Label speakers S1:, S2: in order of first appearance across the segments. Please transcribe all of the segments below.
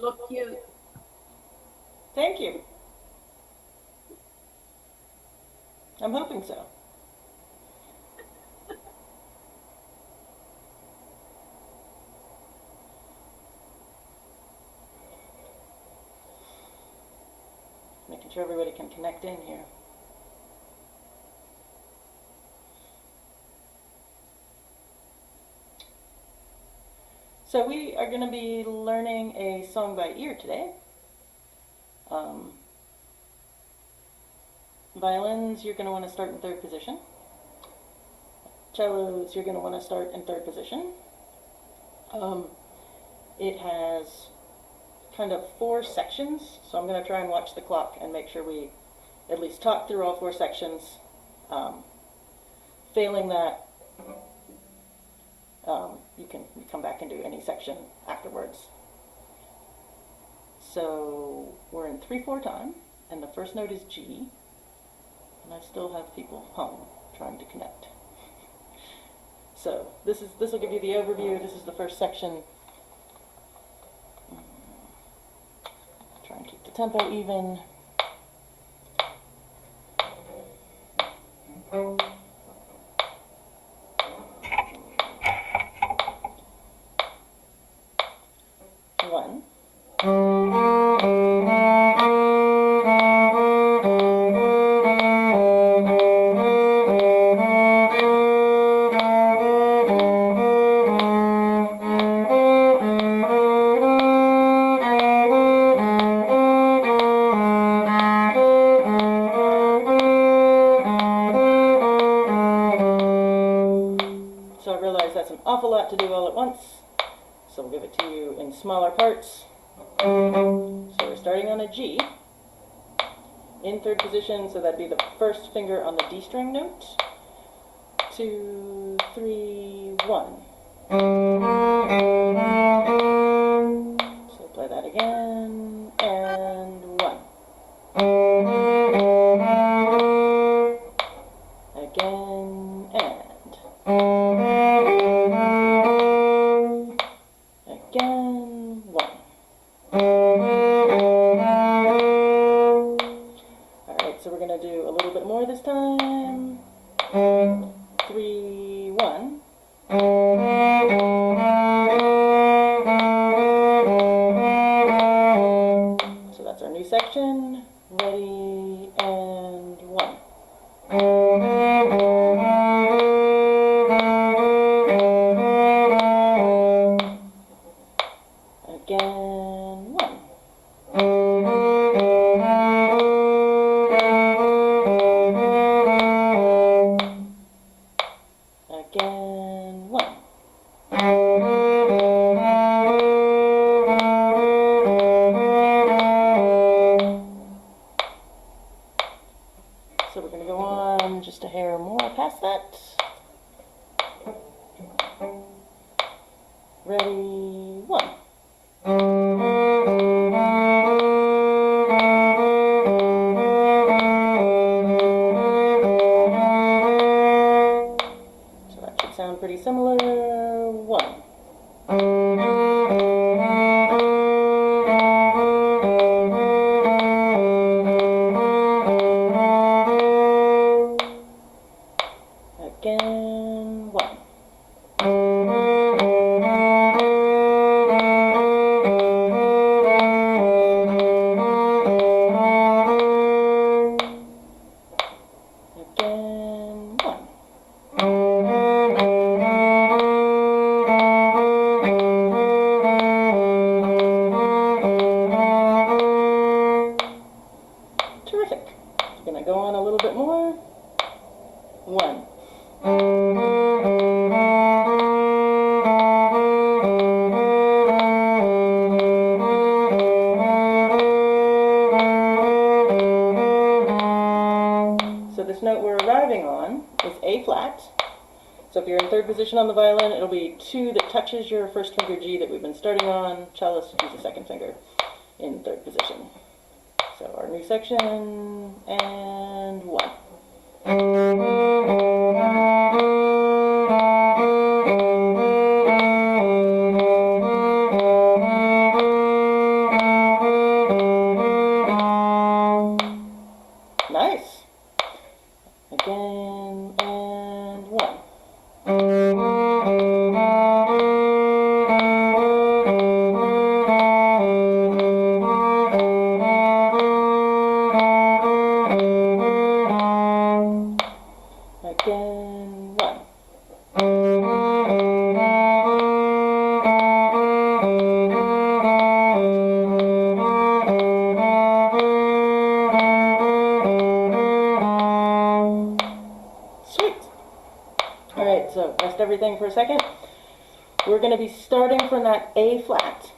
S1: look cute.
S2: Thank you. I'm hoping so. Making sure everybody can connect in here. So we are going to be learning a song by ear today. Violins, you're going to want to start in third position. Cellos, you're going to want to start in third position. It has kind of 4 sections, so I'm going to try and watch the clock and make sure we at least talk through all 4 sections. Failing that, you can come back and do any section afterwards. So we're in 3/4 time, and the first note is G, and I still have people home trying to connect. So this will give you the overview. This is the first section. Try and keep the tempo even. One. So I realize that's an awful lot to do all at once, so we'll give it to you in smaller parts. So we're starting on a G in third position, so that'd be the first finger on the D string note. 2, 3, 1. So play that again, and 1. Again, and. Again, 1. Alright, so we're going to do a little bit more this time. 3, 1. So that's our new section. Ready, and 1. Again, 1. Again, 1. So we're going to go on just a hair more past that. Ready, 1. So that should sound pretty similar. 1. Again, 1. Again, 1. Terrific. We're going to go on a little bit more. 1. So this note we're arriving on is A flat. So if you're in third position on the violin, it'll be 2 that touches your first finger G that we've been starting on. Cellist use the second finger in third position. So our new section, and 1. Alright, so rest everything for a second. We're going to be starting from that A flat.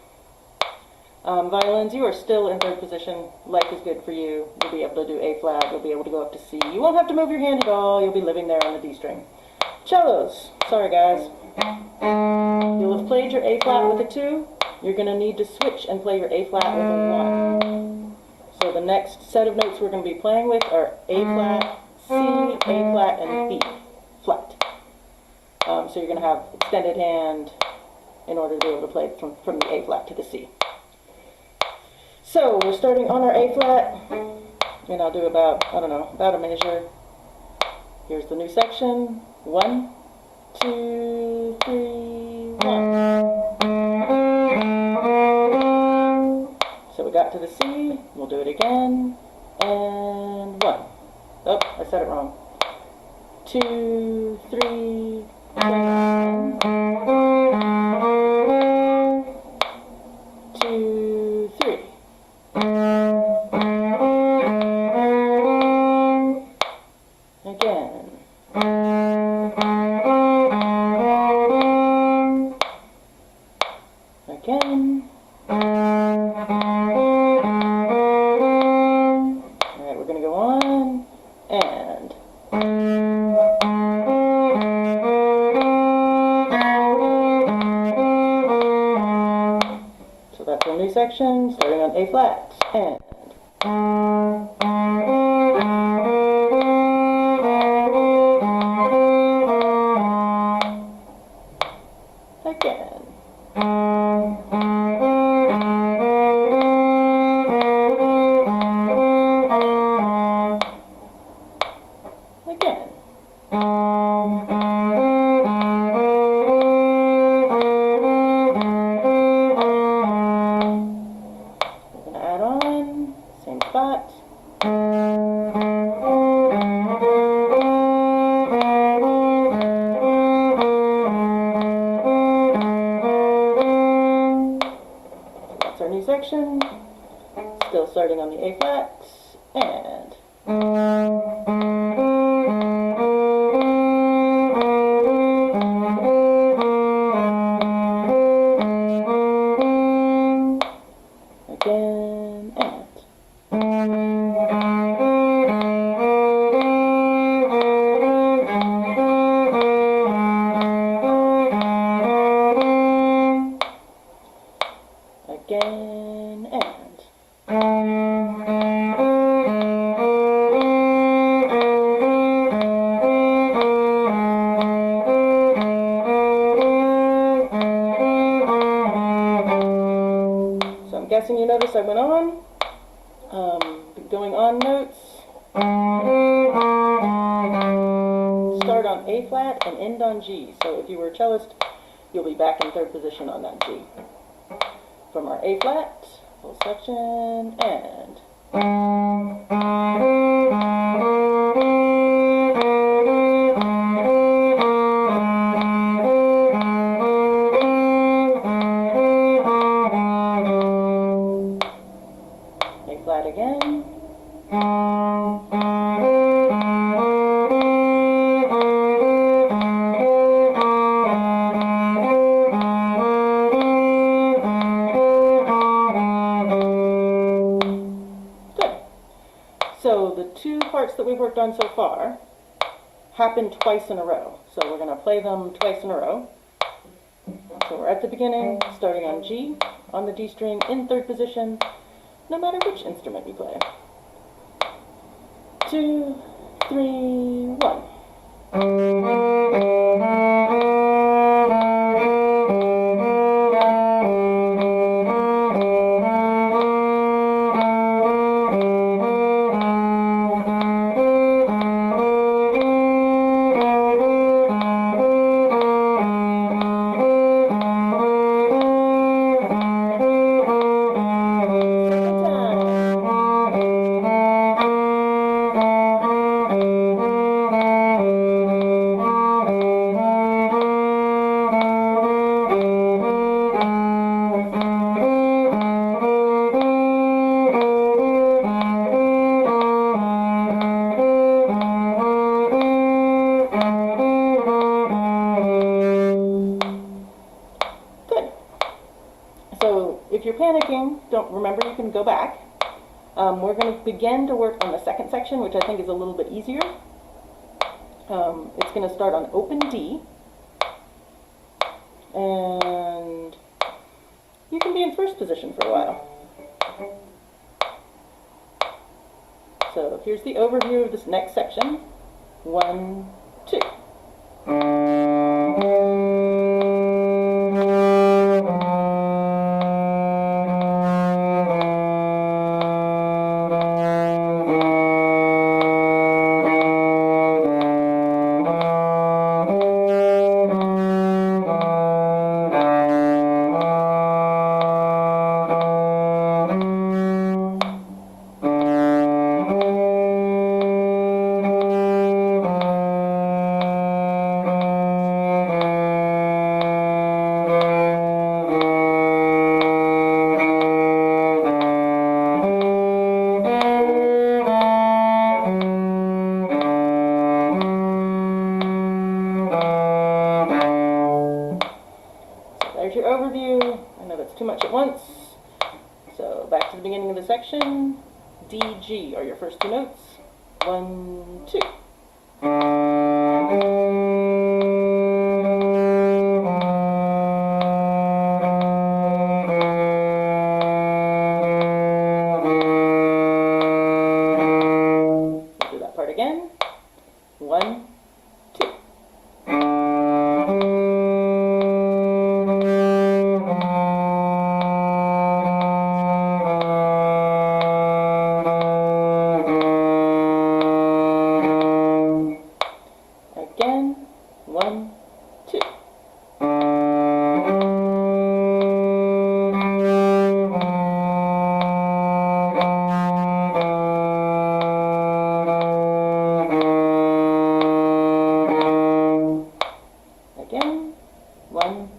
S2: Violins, you are still in third position. Life is good for you. You'll be able to do A flat. You'll be able to go up to C. You won't have to move your hand at all. You'll be living there on the D string. Cellos, sorry guys. You'll have played your A flat with a 2. You're going to need to switch and play your A flat with a 1. So the next set of notes we're going to be playing with are A flat, C, A flat, and B flat. So you're going to have extended hand in order to be able to play from the A flat to the C. So we're starting on our A flat, and I'll do about a measure. Here's the new section. 1, 2, 3, 1. So we got to the C, we'll do it again, and 1. Oh, I said it wrong. 2, 3, 1. 2, 3. Again. Again. Alright, we're going to go on, and so that's our new section, starting on A flat, and again. Again. We're going to add on, same spot. That's our new section. Still starting on the A flat, and again, and again, and so I'm guessing you noticed I went on. Going on notes. Start on A flat and end on G. So if you were a cellist, you'll be back in third position on that G. From our A flat, full section, and A flat again. So the 2 parts that we've worked on so far happen twice in a row. So we're going to play them twice in a row. So we're at the beginning, starting on G, on the D string, in third position, no matter which instrument you play. 2, 3, 1. if you're panicking, remember you can go back. We're going to begin to work on the second section, which I think is a little bit easier. It's going to start on open D, and you can be in first position for a while. So here's the overview of this next section. 1, 2. There's your overview. I know that's too much at once. So back to the beginning of the section. D, G are your first two notes. 1, 2. We'll do that part again. 1, 2. Again, 1, 2. Again, 1,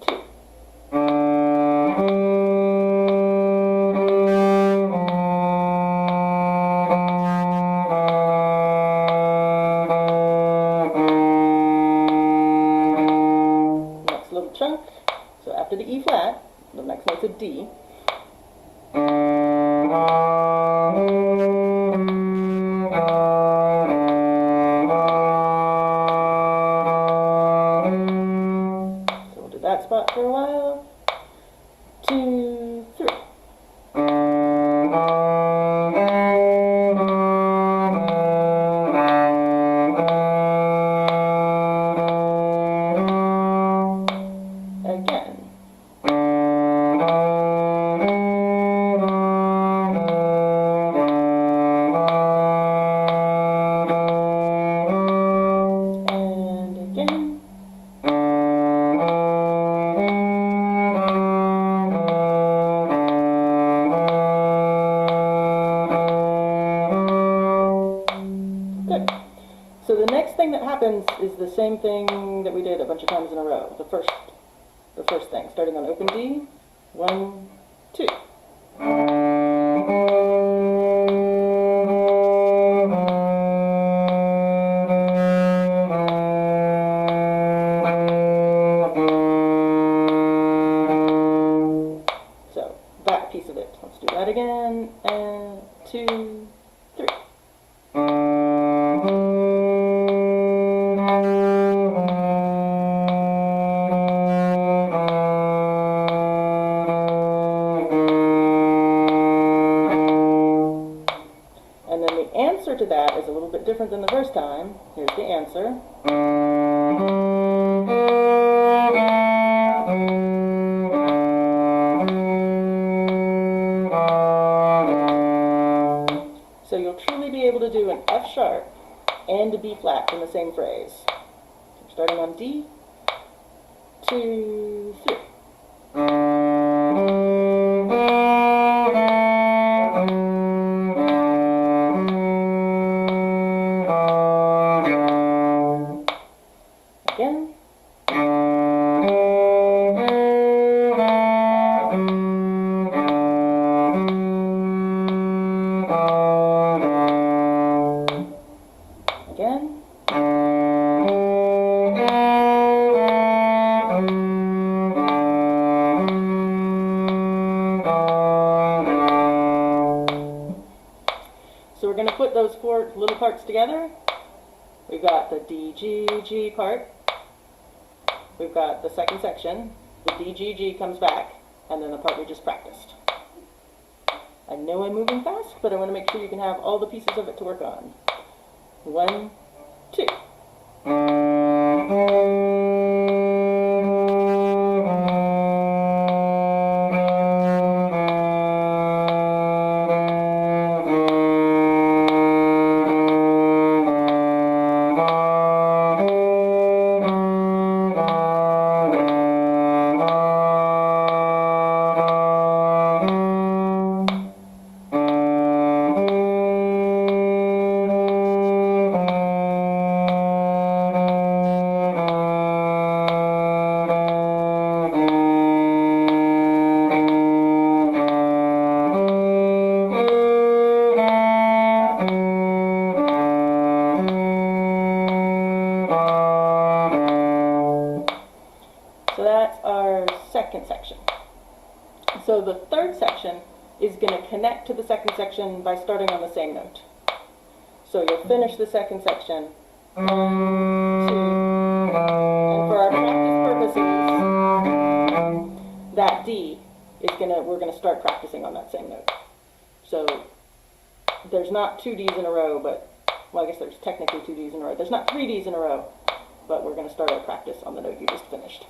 S2: 2. Little chunk. So after the E flat, the next note's a D. So we'll do that spot for a while. 2, 3. Again. And again. Good. So the next thing that happens is the same thing that we did a bunch of times in a row. The first thing, starting on open D. 1, 2. So that piece of it. Let's do that again. And 2, 3. And then the answer to that is a little bit different than the first time. Here's the answer. So you'll truly be able to do an F sharp and a B flat in the same phrase. So starting on D, 2, 3. Again. Again. those four little parts together, we've got the D, G, G part, we've got the second section, the D, G, G comes back, and then the part we just practiced. I know I'm moving fast, but I want to make sure you can have all the pieces of it to work on. 1, 2. So that's our second section. So the third section is going to connect to the second section by starting on the same note. So you'll finish the second section, 1, 2, and for our practice purposes, that D is we're gonna start practicing on that same note. So there's not 2 Ds in a row, but, well, I guess there's technically 2 Ds in a row. There's not 3 Ds in a row, but we're gonna start our practice on the note you just finished.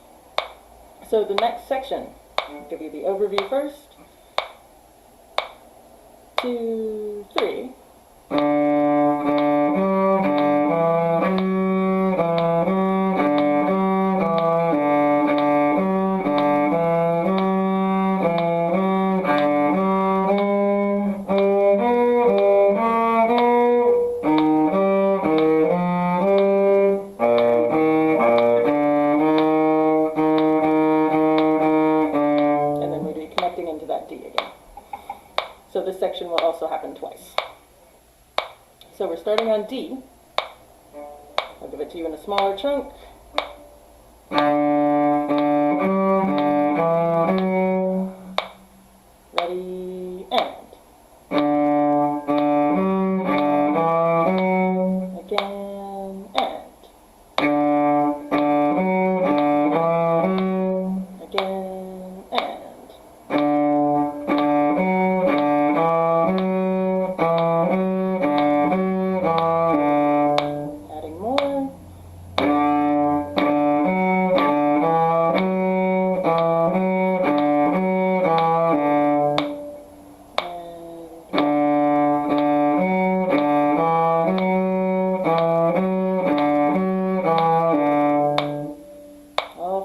S2: So the next section, I'll give you the overview first. 2, 3. Into that D again. So this section will also happen twice. So we're starting on D. I'll give it to you in a smaller chunk. Ready, and. Again, and. Again, and.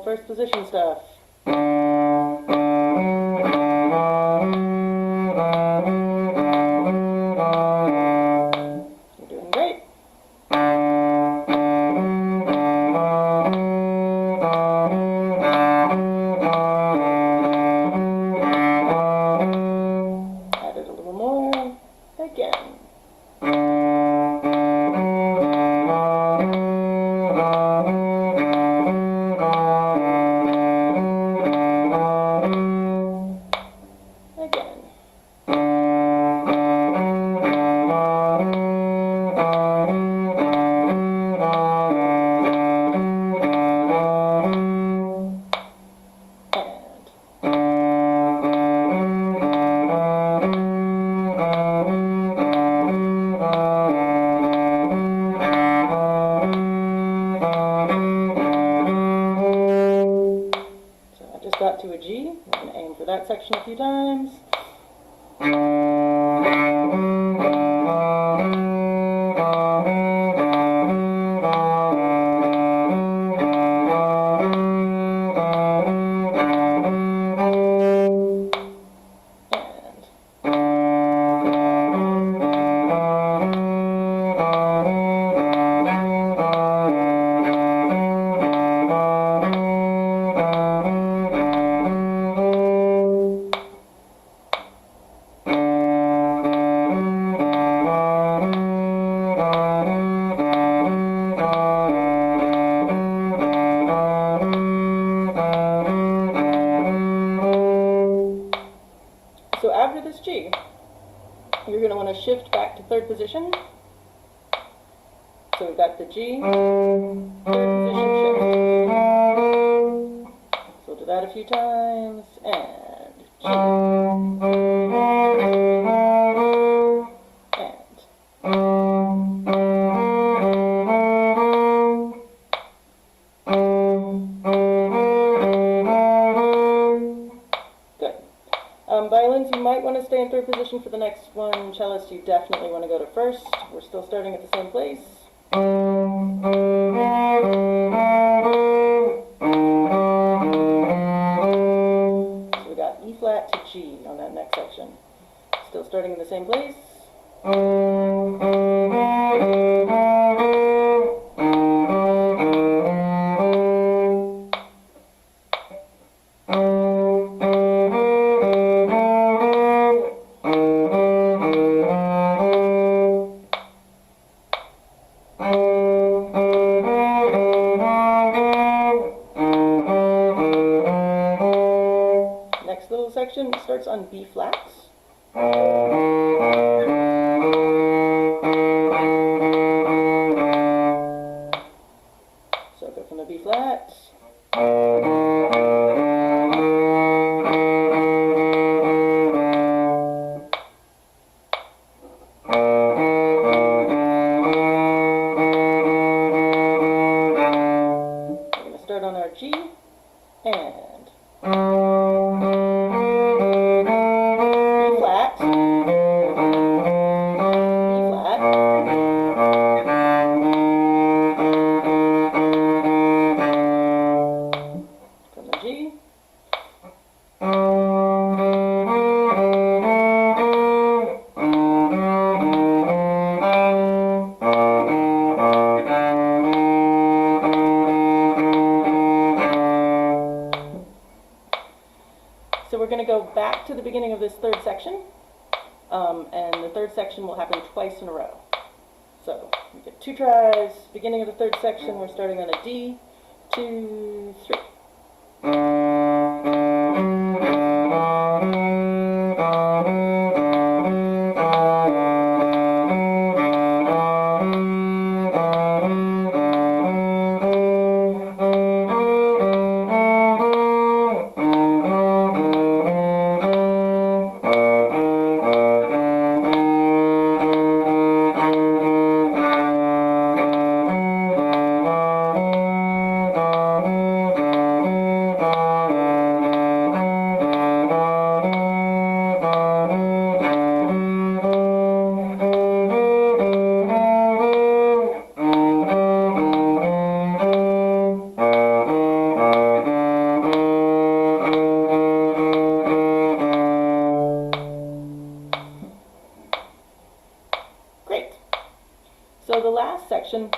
S2: First position stuff. You're doing great. Add it a little more. Again. Got to a G. I'm going to aim for that section a few times. So after this G, you're going to want to shift back to third position we've got the G, third position shift. So we'll do that a few times, and G. Violins, you might want to stay in third position for the next one. Cellists, you definitely want to go to first. We're still starting at the same place. So we got E flat to G on that next section. Still starting in the same place. Next little section starts on B flats. So go from the B flat. We're going to start on our G and E flat, E flat, from the G, so we're going to go back to the beginning of this third section, and the third section will happen twice in a row. So we get 2 tries. Beginning of the third section, we're starting on a D, 2, 3. Great. So the last section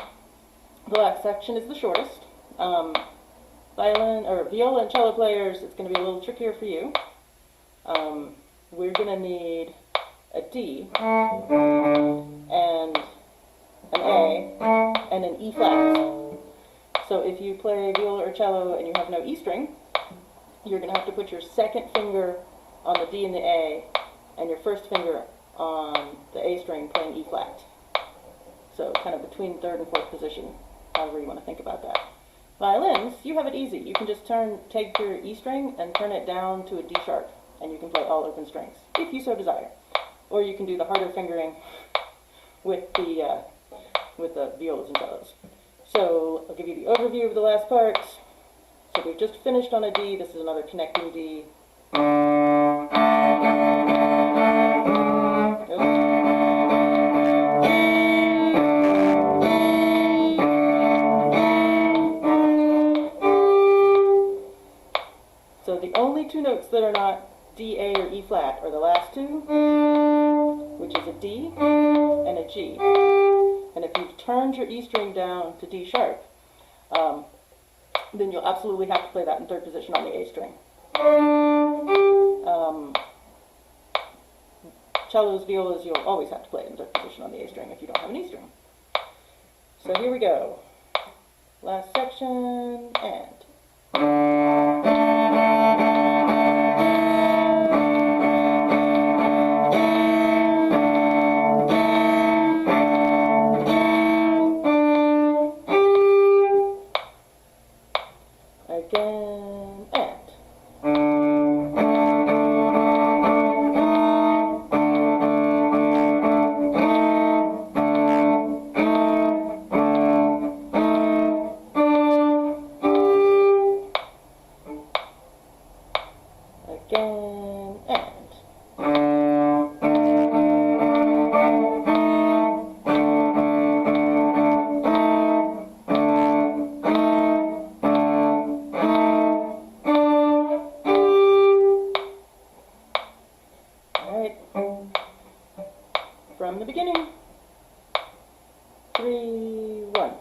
S2: is the shortest. Violin or viola and cello players, it's going to be a little trickier for you. We're going to need a D and an A and an E flat. So if you play viola or cello and you have no E string, you're going to have to put your second finger on the D and the A and your first finger on the A string playing E flat. So kind of between third and fourth position, however you want to think about that. Violins, you have it easy. You can just take your E string and turn it down to a D sharp, and you can play all open strings, if you so desire. Or you can do the harder fingering with the violas and cellos. So I'll give you the overview of the last part. So we've just finished on a D. This is another connecting D. So the only 2 notes that are not D, A, or E flat are the last 2, which is a D and a G. And if you've turned your E string down to D sharp, then you'll absolutely have to play that in third position on the A string. Cellos, violas, you'll always have to play it in third position on the A string if you don't have an E string. So here we go. Last section, and... Again, and. Again, and. From the beginning. 3, 1.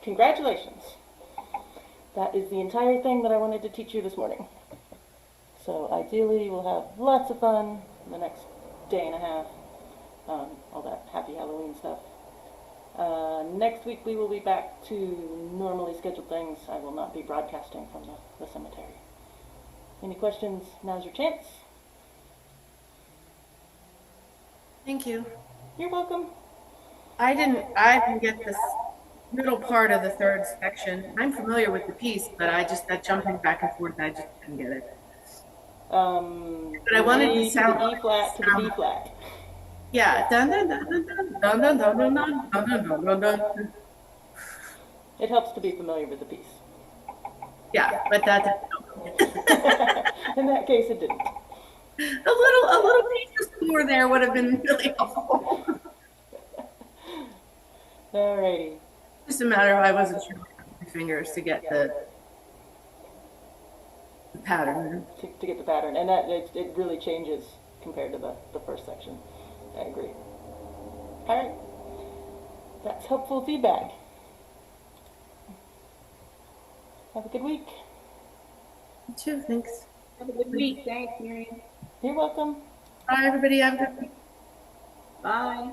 S2: Congratulations. That is the entire thing that I wanted to teach you this morning. So ideally we'll have lots of fun in the next day and a half, all that happy Halloween stuff. Next week we will be back to normally scheduled things. I will not be broadcasting from the cemetery. Any questions? Now's your chance.
S1: Thank you.
S2: You're welcome.
S1: I didn't get this middle part of the third section. I'm familiar with the piece, but that jumping back and forth, I just couldn't get it. But I wanted to sound
S2: the E flat to the B flat.
S1: Yeah. Dun dun dun dun dun dun dun dun dun dun dun dun dun.
S2: It helps to be familiar with the piece.
S1: Yeah, but that didn't help.
S2: In that case, it didn't.
S1: A little piece of more there would have been really helpful.
S2: Alrighty.
S1: Just a matter of I wasn't sure my fingers to get the pattern.
S2: To get the pattern, and that it really changes compared to the first section. I agree. Alright. That's helpful feedback. Have a good week.
S1: You too, thanks.
S3: Have a good week. Thanks, Miriam.
S2: You're welcome.
S1: Bye, everybody. Have a good week.
S3: Bye.